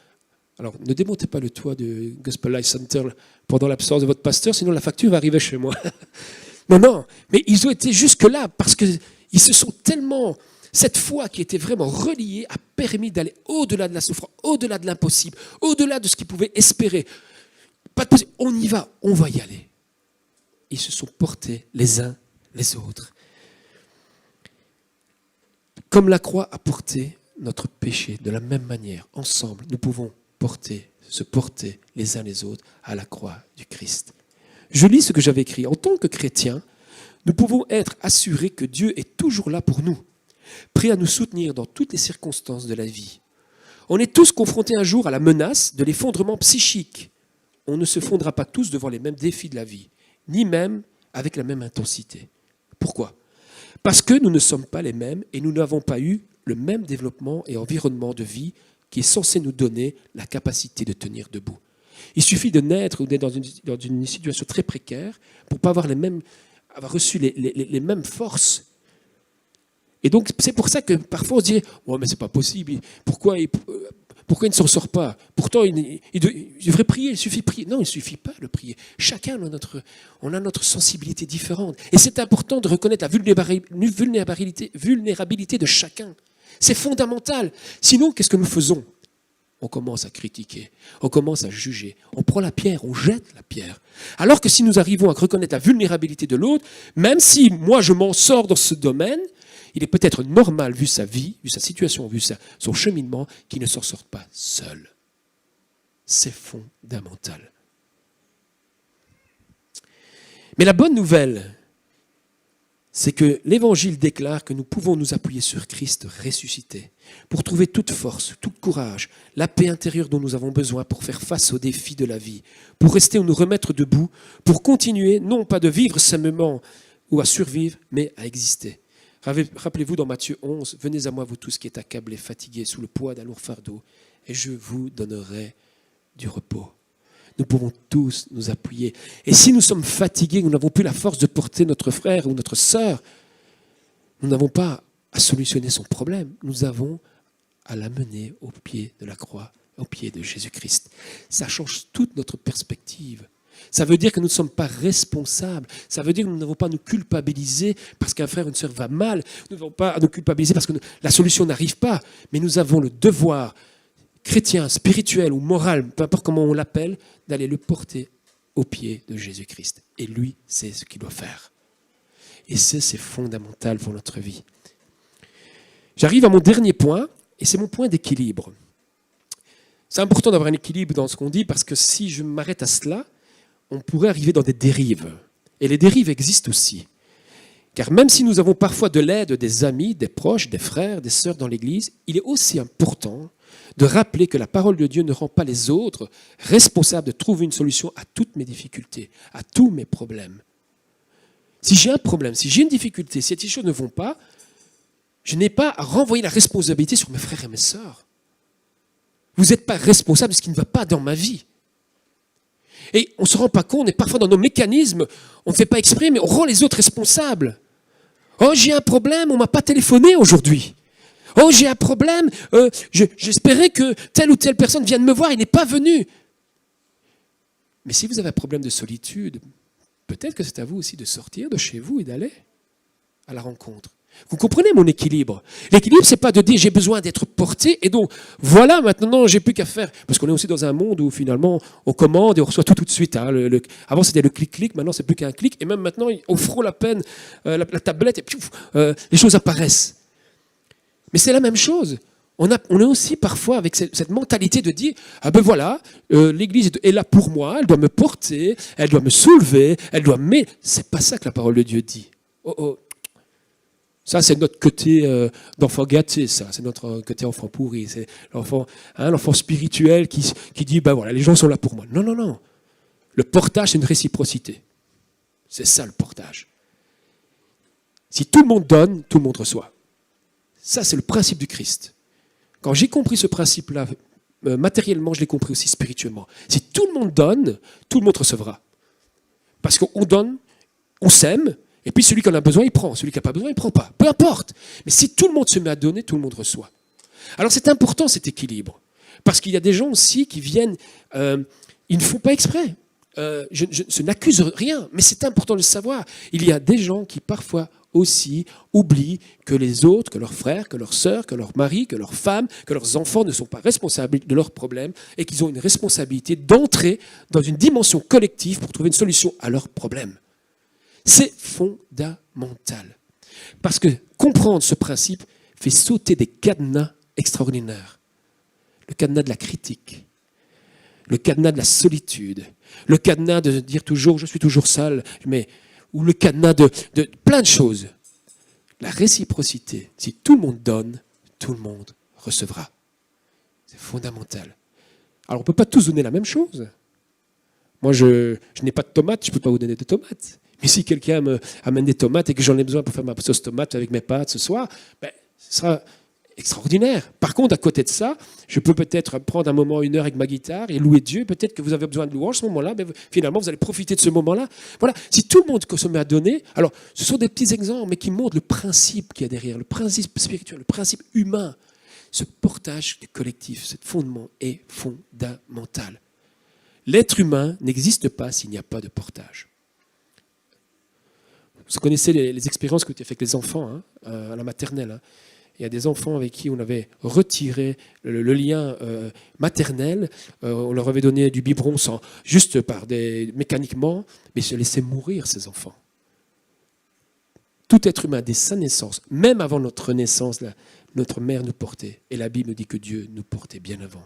Alors, ne démontez pas le toit du Gospel Life Center pendant l'absence de votre pasteur, sinon la facture va arriver chez moi. Non, mais ils ont été jusque-là parce qu'ils se sont tellement... Cette foi qui était vraiment reliée a permis d'aller au-delà de la souffrance, au-delà de l'impossible, au-delà de ce qu'ils pouvaient espérer. Pas de possible, on y va, on va y aller. Ils se sont portés les uns les autres. Comme la croix a porté notre péché de la même manière, ensemble, nous pouvons se porter les uns les autres à la croix du Christ. Je lis ce que j'avais écrit. En tant que chrétiens, nous pouvons être assurés que Dieu est toujours là pour nous, prêt à nous soutenir dans toutes les circonstances de la vie. On est tous confrontés un jour à la menace de l'effondrement psychique. On ne se fondra pas tous devant les mêmes défis de la vie, ni même avec la même intensité. Pourquoi? Parce que nous ne sommes pas les mêmes et nous n'avons pas eu le même développement et environnement de vie qui est censé nous donner la capacité de tenir debout. Il suffit de naître ou d'être dans une situation très précaire pour ne pas avoir reçu les mêmes forces. Et donc, c'est pour ça que parfois on se dit « Oh, mais c'est pas possible, pourquoi il ne s'en sort pas? Pourtant, il devrait prier, il suffit de prier. » Non, il ne suffit pas de prier. Chacun on a notre sensibilité différente. Et c'est important de reconnaître la vulnérabilité de chacun. C'est fondamental. Sinon, qu'est-ce que nous faisons? On commence à critiquer, on commence à juger, on prend la pierre, on jette la pierre. Alors que si nous arrivons à reconnaître la vulnérabilité de l'autre, même si moi je m'en sors dans ce domaine, il est peut-être normal, vu sa vie, vu sa situation, vu son cheminement, qu'il ne s'en sorte pas seul. C'est fondamental. Mais la bonne nouvelle, c'est que l'Évangile déclare que nous pouvons nous appuyer sur Christ ressuscité pour trouver toute force, tout courage, la paix intérieure dont nous avons besoin pour faire face aux défis de la vie, pour rester ou nous remettre debout, pour continuer non pas de vivre simplement ou à survivre, mais à exister. Rappelez-vous dans Matthieu 11, « Venez à moi vous tous qui êtes accablés, fatigués, sous le poids d'un lourd fardeau, et je vous donnerai du repos. » Nous pouvons tous nous appuyer. Et si nous sommes fatigués, nous n'avons plus la force de porter notre frère ou notre sœur, nous n'avons pas à solutionner son problème. Nous avons à l'amener au pied de la croix, au pied de Jésus-Christ. Ça change toute notre perspective. Ça veut dire que nous ne sommes pas responsables. Ça veut dire que nous n'avons pas à nous culpabiliser parce qu'un frère ou une sœur va mal. Nous n'avons pas à nous culpabiliser parce que la solution n'arrive pas. Mais nous avons le devoir chrétien, spirituel ou moral, peu importe comment on l'appelle, d'aller le porter au pied de Jésus-Christ. Et lui, c'est ce qu'il doit faire. Et c'est fondamental pour notre vie. J'arrive à mon dernier point, et c'est mon point d'équilibre. C'est important d'avoir un équilibre dans ce qu'on dit, parce que si je m'arrête à cela, on pourrait arriver dans des dérives. Et les dérives existent aussi. Car même si nous avons parfois de l'aide des amis, des proches, des frères, des sœurs dans l'Église, il est aussi important de rappeler que la parole de Dieu ne rend pas les autres responsables de trouver une solution à toutes mes difficultés, à tous mes problèmes. Si j'ai un problème, si j'ai une difficulté, si ces choses ne vont pas, je n'ai pas à renvoyer la responsabilité sur mes frères et mes sœurs. Vous n'êtes pas responsable de ce qui ne va pas dans ma vie. Et on ne se rend pas compte, et parfois dans nos mécanismes, on ne fait pas exprès, mais on rend les autres responsables. Oh, j'ai un problème, on ne m'a pas téléphoné aujourd'hui. Oh, j'ai un problème, j'espérais que telle ou telle personne vienne me voir, il n'est pas venu. Mais si vous avez un problème de solitude, peut-être que c'est à vous aussi de sortir de chez vous et d'aller à la rencontre. Vous comprenez mon équilibre? L'équilibre, ce n'est pas de dire j'ai besoin d'être porté et donc voilà, maintenant j'ai plus qu'à faire. Parce qu'on est aussi dans un monde où finalement on commande et on reçoit tout de suite. Hein. Avant c'était le clic-clic, maintenant c'est plus qu'un clic. Et même maintenant on frôle à peine la tablette et piouf, les choses apparaissent. Mais c'est la même chose. On est aussi parfois avec cette mentalité de dire ah ben voilà, l'Église est là pour moi, elle doit me porter, elle doit me soulever, elle doit m'aider. C'est pas ça que la parole de Dieu dit. Oh oh. Ça, c'est notre côté d'enfant gâté, ça. C'est notre côté enfant pourri. C'est l'enfant spirituel qui dit, ben voilà, les gens sont là pour moi. Non, non, non. Le portage, c'est une réciprocité. C'est ça, le portage. Si tout le monde donne, tout le monde reçoit. Ça, c'est le principe du Christ. Quand j'ai compris ce principe-là, matériellement, je l'ai compris aussi spirituellement. Si tout le monde donne, tout le monde recevra. Parce qu'on donne, on sème, et puis celui qui en a besoin, il prend. Celui qui n'a pas besoin, il ne prend pas. Peu importe. Mais si tout le monde se met à donner, tout le monde reçoit. Alors c'est important cet équilibre. Parce qu'il y a des gens aussi qui viennent, ils ne font pas exprès. Je n'accuse rien, mais c'est important de le savoir. Il y a des gens qui parfois aussi oublient que les autres, que leurs frères, que leurs sœurs, que leurs maris, que leurs femmes, que leurs enfants ne sont pas responsables de leurs problèmes et qu'ils ont une responsabilité d'entrer dans une dimension collective pour trouver une solution à leurs problèmes. C'est fondamental. Parce que comprendre ce principe fait sauter des cadenas extraordinaires. Le cadenas de la critique, le cadenas de la solitude, le cadenas de dire toujours « je suis toujours seul », ou le cadenas de plein de choses. La réciprocité, si tout le monde donne, tout le monde recevra. C'est fondamental. Alors on ne peut pas tous donner la même chose. Moi, je n'ai pas de tomates, je ne peux pas vous donner de tomates. Mais si quelqu'un me amène des tomates et que j'en ai besoin pour faire ma sauce tomate avec mes pâtes ce soir, ce sera extraordinaire. Par contre, à côté de ça, je peux peut-être prendre un moment, 1 heure avec ma guitare et louer Dieu. Peut-être que vous avez besoin de louange à ce moment-là, mais finalement, vous allez profiter de ce moment-là. Voilà. Si tout le monde se met à donner, alors ce sont des petits exemples, mais qui montrent le principe qu'il y a derrière, le principe spirituel, le principe humain. Ce portage du collectif, ce fondement est fondamental. L'être humain n'existe pas s'il n'y a pas de portage. Vous connaissez les expériences que tu as faites avec les enfants à la maternelle. Hein. Il y a des enfants avec qui on avait retiré le lien maternel, on leur avait donné du biberon juste mécaniquement, mais ils se laissaient mourir, ces enfants. Tout être humain, dès sa naissance, même avant notre naissance, notre mère nous portait. Et la Bible nous dit que Dieu nous portait bien avant.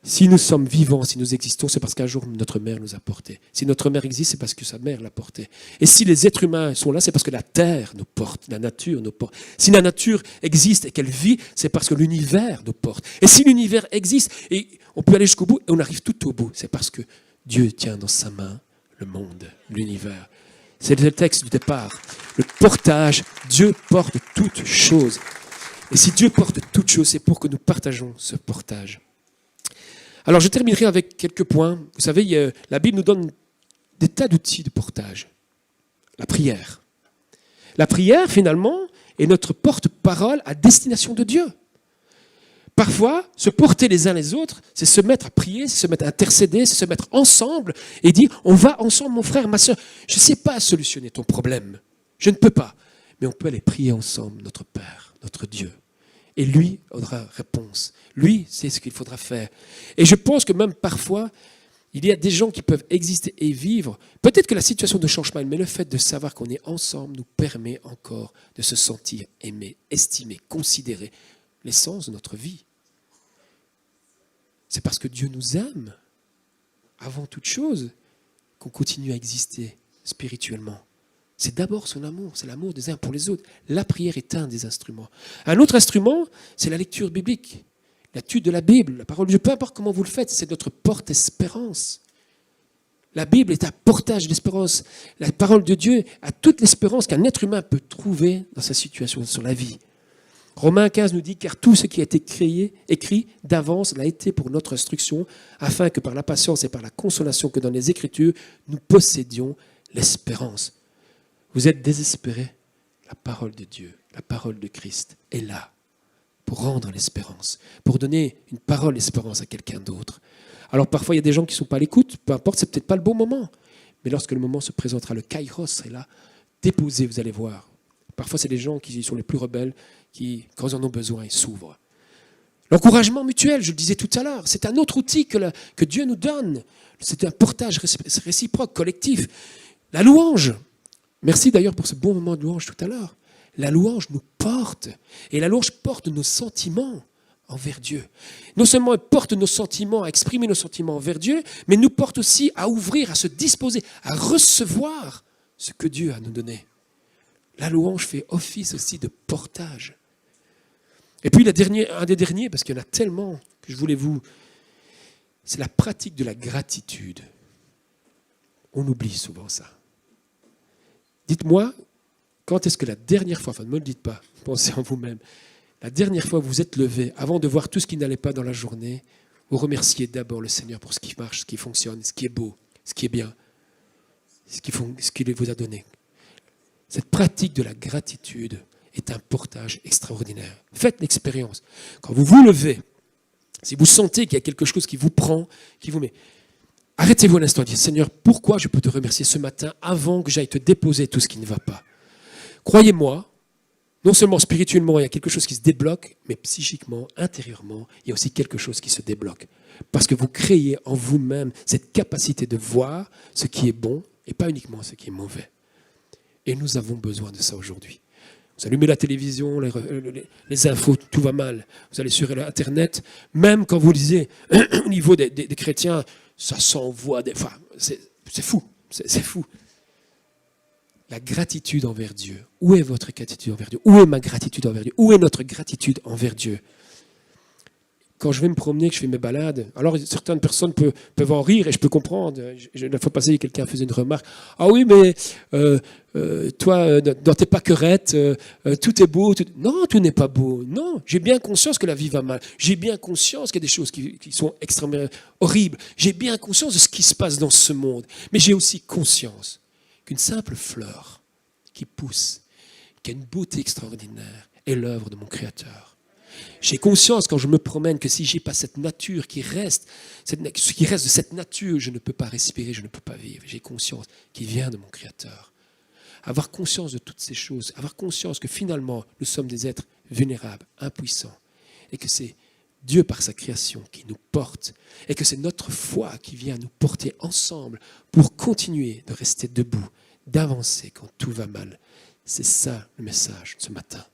Si nous sommes vivants, si nous existons, c'est parce qu'un jour notre mère nous a portés. Si notre mère existe, c'est parce que sa mère l'a porté. Et si les êtres humains sont là, c'est parce que la terre nous porte, la nature nous porte. Si la nature existe et qu'elle vit, c'est parce que l'univers nous porte. Et si l'univers existe, et on peut aller jusqu'au bout, et on arrive tout au bout, c'est parce que Dieu tient dans sa main le monde, l'univers. C'est le texte du départ. Le portage, Dieu porte toutes choses. Et si Dieu porte toutes choses, c'est pour que nous partageons ce portage. Alors, je terminerai avec quelques points. Vous savez, la Bible nous donne des tas d'outils de portage. La prière. La prière, finalement, est notre porte-parole à destination de Dieu. Parfois, se porter les uns les autres, c'est se mettre à prier, c'est se mettre à intercéder, c'est se mettre ensemble et dire, on va ensemble, mon frère, ma soeur. Je ne sais pas solutionner ton problème. Je ne peux pas. Mais on peut aller prier ensemble notre Père, notre Dieu. Et lui aura réponse. Lui, c'est ce qu'il faudra faire. Et je pense que même parfois, il y a des gens qui peuvent exister et vivre. Peut-être que la situation ne change pas, mais le fait de savoir qu'on est ensemble nous permet encore de se sentir aimé, estimé, considéré. L'essence de notre vie. C'est parce que Dieu nous aime, avant toute chose, qu'on continue à exister spirituellement. C'est d'abord son amour, c'est l'amour des uns pour les autres. La prière est un des instruments. Un autre instrument, c'est la lecture biblique, l'étude de la Bible, la parole de Dieu. Peu importe comment vous le faites, c'est notre porte-espérance. La Bible est un portage d'espérance. La parole de Dieu a toute l'espérance qu'un être humain peut trouver dans sa situation, sur la vie. Romains 15 nous dit « Car tout ce qui a été écrit d'avance l'a été pour notre instruction, afin que par la patience et par la consolation que dans les Écritures, nous possédions l'espérance. » Vous êtes désespérés, la parole de Dieu, la parole de Christ est là pour rendre l'espérance, pour donner une parole d'espérance à quelqu'un d'autre. Alors parfois, il y a des gens qui ne sont pas à l'écoute, peu importe, c'est peut-être pas le bon moment. Mais lorsque le moment se présentera, le kairos est là, déposé, vous allez voir. Parfois, c'est des gens qui sont les plus rebelles, qui, quand ils en ont besoin, ils s'ouvrent. L'encouragement mutuel, je le disais tout à l'heure, c'est un autre outil que Dieu nous donne. C'est un portage réciproque, collectif. La louange. Merci d'ailleurs pour ce bon moment de louange tout à l'heure. La louange nous porte. Et la louange porte nos sentiments envers Dieu. Non seulement elle porte nos sentiments, à exprimer nos sentiments envers Dieu, mais nous porte aussi à ouvrir, à se disposer, à recevoir ce que Dieu a nous donné. La louange fait office aussi de portage. Et puis un des derniers, parce qu'il y en a tellement que je voulais c'est la pratique de la gratitude. On oublie souvent ça. Dites-moi, quand est-ce que la dernière fois, enfin ne me le dites pas, pensez en vous-même, la dernière fois que vous vous êtes levé, avant de voir tout ce qui n'allait pas dans la journée, vous remerciez d'abord le Seigneur pour ce qui marche, ce qui fonctionne, ce qui est beau, ce qui est bien, ce qu'il vous a donné. Cette pratique de la gratitude est un portage extraordinaire. Faites l'expérience. Quand vous vous levez, si vous sentez qu'il y a quelque chose qui vous prend, qui vous met, arrêtez-vous un instant et dites, Seigneur, pourquoi je peux te remercier ce matin avant que j'aille te déposer tout ce qui ne va pas? Croyez-moi, non seulement spirituellement, il y a quelque chose qui se débloque, mais psychiquement, intérieurement, il y a aussi quelque chose qui se débloque. Parce que vous créez en vous-même cette capacité de voir ce qui est bon et pas uniquement ce qui est mauvais. Et nous avons besoin de ça aujourd'hui. Vous allumez la télévision, les infos, tout va mal. Vous allez sur Internet, même quand vous lisez au niveau des chrétiens, ça s'envoie des... Enfin, c'est fou, c'est fou. La gratitude envers Dieu. Où est votre gratitude envers Dieu? Où est ma gratitude envers Dieu? Où est notre gratitude envers Dieu? Quand je vais me promener, que je fais mes balades, alors certaines personnes peuvent en rire et je peux comprendre. La fois passée, quelqu'un faisait une remarque. Ah oui, mais toi, dans tes pâquerettes, tout est beau. Non, tout n'est pas beau. Non, j'ai bien conscience que la vie va mal. J'ai bien conscience qu'il y a des choses qui sont extrêmement horribles. J'ai bien conscience de ce qui se passe dans ce monde. Mais j'ai aussi conscience qu'une simple fleur qui pousse, qui a une beauté extraordinaire, est l'œuvre de mon Créateur. J'ai conscience quand je me promène que si je n'ai pas cette nature qui reste, ce qui reste de cette nature, je ne peux pas respirer, je ne peux pas vivre. J'ai conscience qu'il vient de mon Créateur. Avoir conscience de toutes ces choses, avoir conscience que finalement nous sommes des êtres vulnérables, impuissants, et que c'est Dieu par sa création qui nous porte, et que c'est notre foi qui vient nous porter ensemble pour continuer de rester debout, d'avancer quand tout va mal. C'est ça le message de ce matin.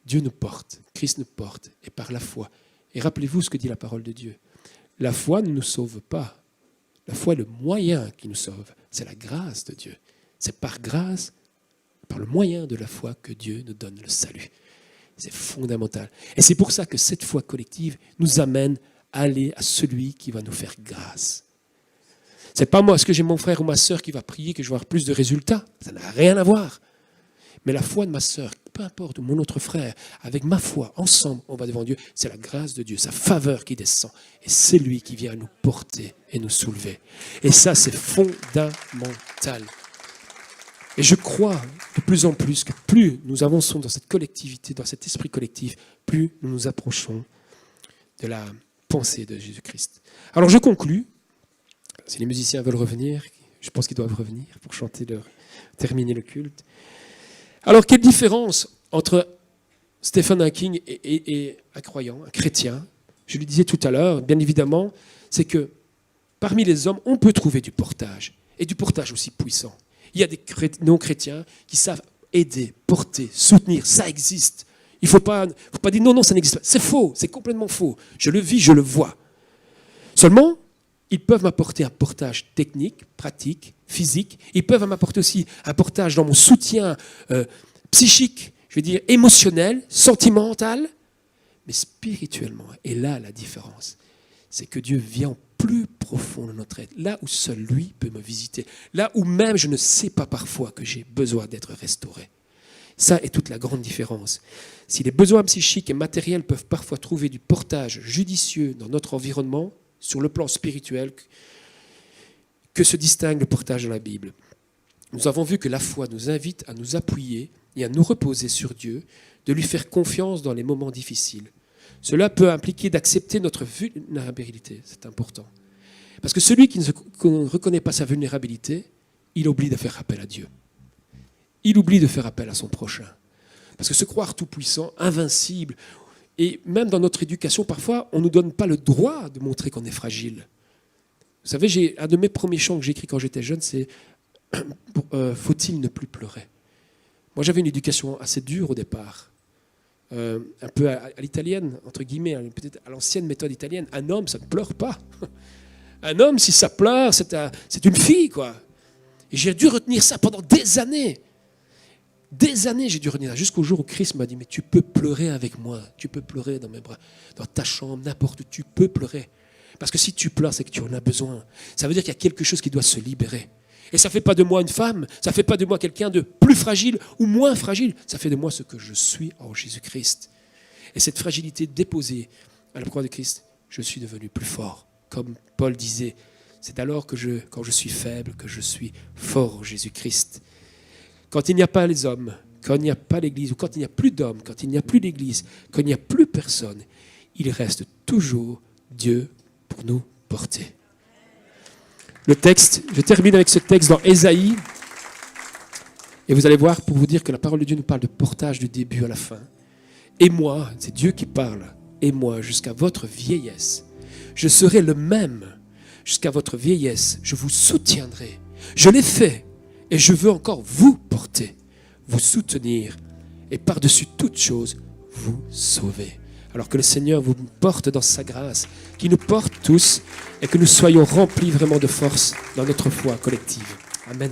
Dieu nous porte, Christ nous porte, et par la foi. Et rappelez-vous ce que dit la parole de Dieu. La foi ne nous sauve pas. La foi est le moyen qui nous sauve. C'est la grâce de Dieu. C'est par grâce, par le moyen de la foi que Dieu nous donne le salut. C'est fondamental. Et c'est pour ça que cette foi collective nous amène à aller à celui qui va nous faire grâce. Ce n'est pas moi, est-ce que j'ai mon frère ou ma sœur qui va prier que je vais avoir plus de résultats? Ça n'a rien à voir. Mais la foi de ma sœur, peu importe, ou mon autre frère, avec ma foi, ensemble, on va devant Dieu. C'est la grâce de Dieu, sa faveur qui descend. Et c'est lui qui vient nous porter et nous soulever. Et ça, c'est fondamental. Et je crois de plus en plus que plus nous avançons dans cette collectivité, dans cet esprit collectif, plus nous nous approchons de la pensée de Jésus-Christ. Alors je conclus. Si les musiciens veulent revenir, je pense qu'ils doivent revenir pour terminer le culte. Alors, quelle différence entre Stephen Hawking et un croyant, un chrétien? Je le disais tout à l'heure, bien évidemment, c'est que parmi les hommes, on peut trouver du portage, et du portage aussi puissant. Il y a des non-chrétiens qui savent aider, porter, soutenir, ça existe. Il ne faut pas dire non, ça n'existe pas. C'est faux, c'est complètement faux. Je le vis, je le vois. Seulement, ils peuvent m'apporter un portage technique, pratique, physique. Ils peuvent m'apporter aussi un portage dans mon soutien psychique, je veux dire émotionnel, sentimental, mais spirituellement. Et là, la différence, c'est que Dieu vient au plus profond de notre être, là où seul lui peut me visiter, là où même je ne sais pas parfois que j'ai besoin d'être restauré. Ça est toute la grande différence. Si les besoins psychiques et matériels peuvent parfois trouver du portage judicieux dans notre environnement, sur le plan spirituel, que se distingue le portage dans la Bible. Nous avons vu que la foi nous invite à nous appuyer et à nous reposer sur Dieu, de lui faire confiance dans les moments difficiles. Cela peut impliquer d'accepter notre vulnérabilité, c'est important. Parce que celui qui ne reconnaît pas sa vulnérabilité, il oublie de faire appel à Dieu. Il oublie de faire appel à son prochain. Parce que se croire tout-puissant, invincible, et même dans notre éducation, parfois, on ne nous donne pas le droit de montrer qu'on est fragile. Vous savez, un de mes premiers chants que j'ai écrit quand j'étais jeune, c'est « Faut-il ne plus pleurer ?» Moi, j'avais une éducation assez dure au départ, un peu à l'italienne, entre guillemets, peut-être à l'ancienne méthode italienne. Un homme, ça ne pleure pas. Un homme, si ça pleure, c'est une fille, quoi. Et j'ai dû retenir ça pendant des années. Des années, j'ai dû retenir ça, jusqu'au jour où Christ m'a dit « Mais tu peux pleurer avec moi, tu peux pleurer dans mes bras, dans ta chambre, n'importe où, tu peux pleurer. Parce que si tu pleures, c'est que tu en as besoin. Ça veut dire qu'il y a quelque chose qui doit se libérer. Et ça ne fait pas de moi une femme, ça ne fait pas de moi quelqu'un de plus fragile ou moins fragile. Ça fait de moi ce que je suis en Jésus-Christ. Et cette fragilité déposée à la croix de Christ, je suis devenu plus fort. Comme Paul disait, c'est alors que quand je suis faible, que je suis fort en Jésus-Christ. Quand il n'y a pas les hommes, quand il n'y a pas l'Église, ou quand il n'y a plus d'hommes, quand il n'y a plus d'Église, quand il n'y a plus personne, il reste toujours Dieu pour nous porter. Le texte, je termine avec ce texte dans Ésaïe, et vous allez voir, pour vous dire que la parole de Dieu nous parle de portage du début à la fin. Et moi, c'est Dieu qui parle, et moi, jusqu'à votre vieillesse, je serai le même. Jusqu'à votre vieillesse, je vous soutiendrai. Je l'ai fait, et je veux encore vous porter, vous soutenir, et par-dessus toute chose, vous sauver. Alors que le Seigneur vous porte dans sa grâce, qu'il nous porte tous, et que nous soyons remplis vraiment de force dans notre foi collective. Amen.